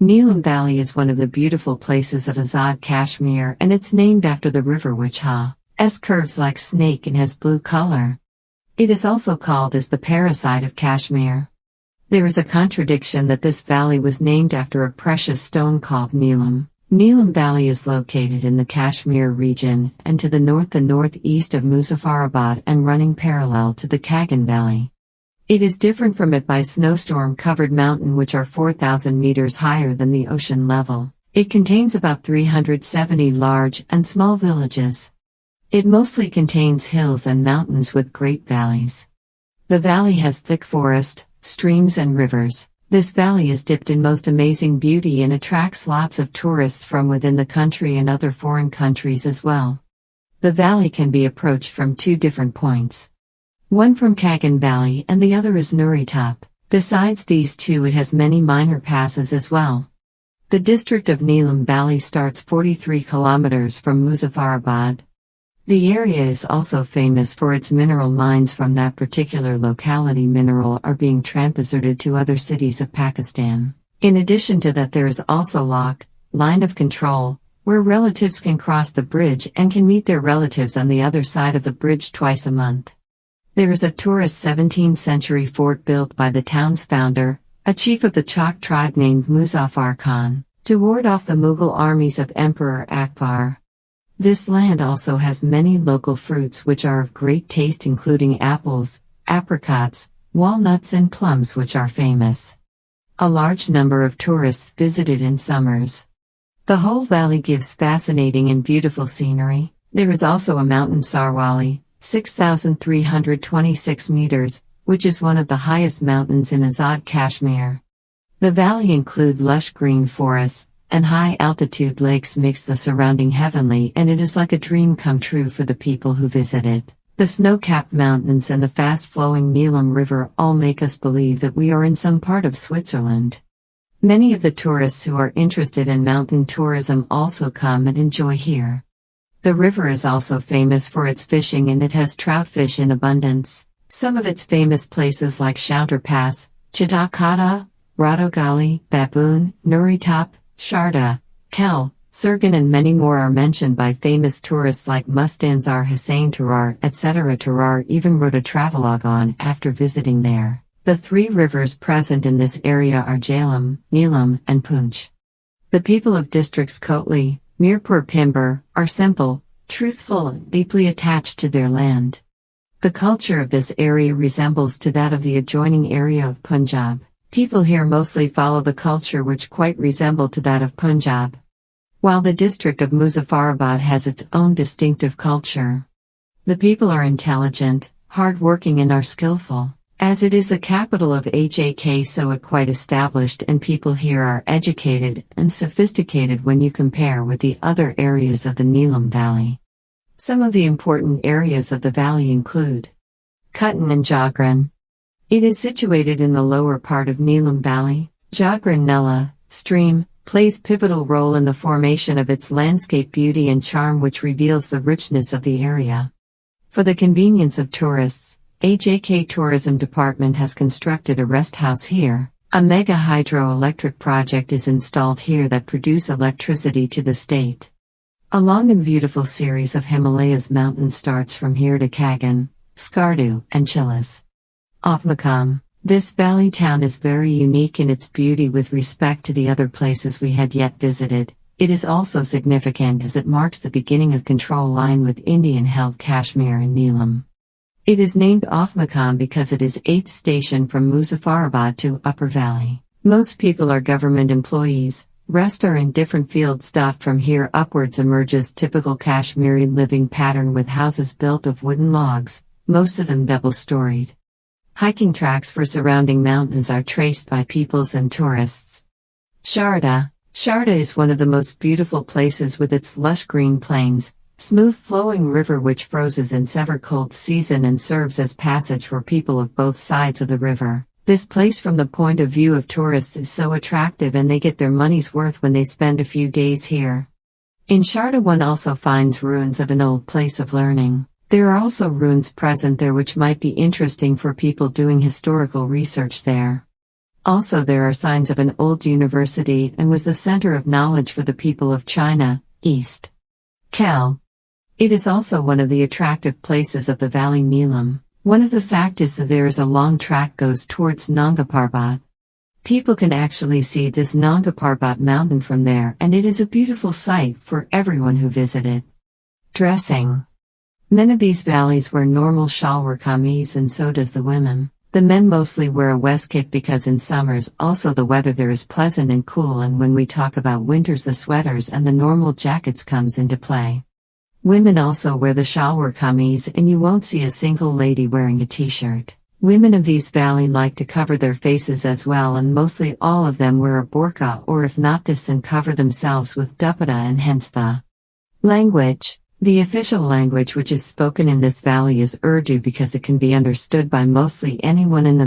Neelam Valley is one of the beautiful places of Azad Kashmir, and it's named after the river which curves like snake and has blue color. It is also called as the parasite of Kashmir. There is a contradiction that this valley was named after a precious stone called Neelam. Neelam Valley is located in the Kashmir region and to the northeast of Muzaffarabad and running parallel to the Kagan Valley. It is different from it by snowstorm-covered mountain which are 4,000 meters higher than the ocean level. It contains about 370 large and small villages. It mostly contains hills and mountains with great valleys. The valley has thick forest, streams and rivers. This valley is dipped in most amazing beauty and attracts lots of tourists from within the country and other foreign countries as well. The valley can be approached from two different points. One from Kagan Valley and the other is Nuri Top. Besides these two, it has many minor passes as well. The district of Neelam Valley starts 43 kilometers from Muzaffarabad. The area is also famous for its mineral mines. From that particular locality, mineral are being transported to other cities of Pakistan. In addition to that, there is also line of control, where relatives can cross the bridge and can meet their relatives on the other side of the bridge twice a month. There is a tourist 17th century fort built by the town's founder, a chief of the Chak tribe named Muzaffar Khan, to ward off the Mughal armies of Emperor Akbar. This land also has many local fruits which are of great taste, including apples, apricots, walnuts and plums, which are famous. A large number of tourists visit it in summers. The whole valley gives fascinating and beautiful scenery. There is also a mountain Sarwali, 6,326 meters, which is one of the highest mountains in Azad Kashmir. The valley includes lush green forests, and high-altitude lakes makes the surrounding heavenly, and it is like a dream come true for the people who visit it. The snow-capped mountains and the fast-flowing Neelam River all make us believe that we are in some part of Switzerland. Many of the tourists who are interested in mountain tourism also come and enjoy here. The river is also famous for its fishing, and it has trout fish in abundance. Some of its famous places like Shouter Pass, Chidakata, Radogali, Baboon, Nuri Top, Sharda, Kel, Surgan and many more are mentioned by famous tourists like Mustanzar Hussain Tarar, etc. Tarar even wrote a travelogue on after visiting there. The three rivers present in this area are Jhelum, Neelam, and Punch. The people of districts Kotli, Mirpur Pimber, are simple, truthful and deeply attached to their land. The culture of this area resembles to that of the adjoining area of Punjab. People here mostly follow the culture which quite resemble to that of Punjab. While the district of Muzaffarabad has its own distinctive culture. The people are intelligent, hard-working and are skillful. As it is the capital of Ajk, so it quite established, and people here are educated and sophisticated when you compare with the other areas of the Neelam Valley. Some of the important areas of the valley include Kuttan and Jagran. It is situated in the lower part of Neelam Valley. Jagran Nella stream plays pivotal role in the formation of its landscape beauty and charm, which reveals the richness of the area. For the convenience of tourists, AJK Tourism Department has constructed a rest house here. A mega hydroelectric project is installed here that produce electricity to the state. A long and beautiful series of Himalayas mountains starts from here to Kagan, Skardu, and Chilas. Makam. This valley town is very unique in its beauty with respect to the other places we had yet visited. It is also significant as it marks the beginning of control line with Indian-held Kashmir and Neelam. It is named Makam because it is 8th station from Muzaffarabad to Upper Valley. Most people are government employees, rest are in different fields. From here upwards emerges typical Kashmiri living pattern with houses built of wooden logs, most of them double-storied. Hiking tracks for surrounding mountains are traced by peoples and tourists. Sharda. Sharda is one of the most beautiful places with its lush green plains, smooth flowing river which freezes in severe cold season and serves as passage for people of both sides of the river. This place from the point of view of tourists is so attractive and they get their money's worth when they spend a few days here. In Sharda one also finds ruins of an old place of learning. There are also ruins present there which might be interesting for people doing historical research there. Also, there are signs of an old university and was the center of knowledge for the people of China, East Cal. It is also one of the attractive places of the Valley Neelam. One of the fact is that there is a long track goes towards Nanga Parbat. People can actually see this Nanga Parbat mountain from there, and it is a beautiful sight for everyone who visited. Dressing. Men of these valleys wear normal shalwar kameez and so does the women. The men mostly wear a waistcoat because in summers also the weather there is pleasant and cool, and when we talk about winters the sweaters and the normal jackets comes into play. Women also wear the shalwar kameez and you won't see a single lady wearing a t-shirt. Women of these valley like to cover their faces as well, and mostly all of them wear a burqa, or if not this then cover themselves with dupatta, and hence the language. The official language which is spoken in this valley is Urdu because it can be understood by mostly anyone in the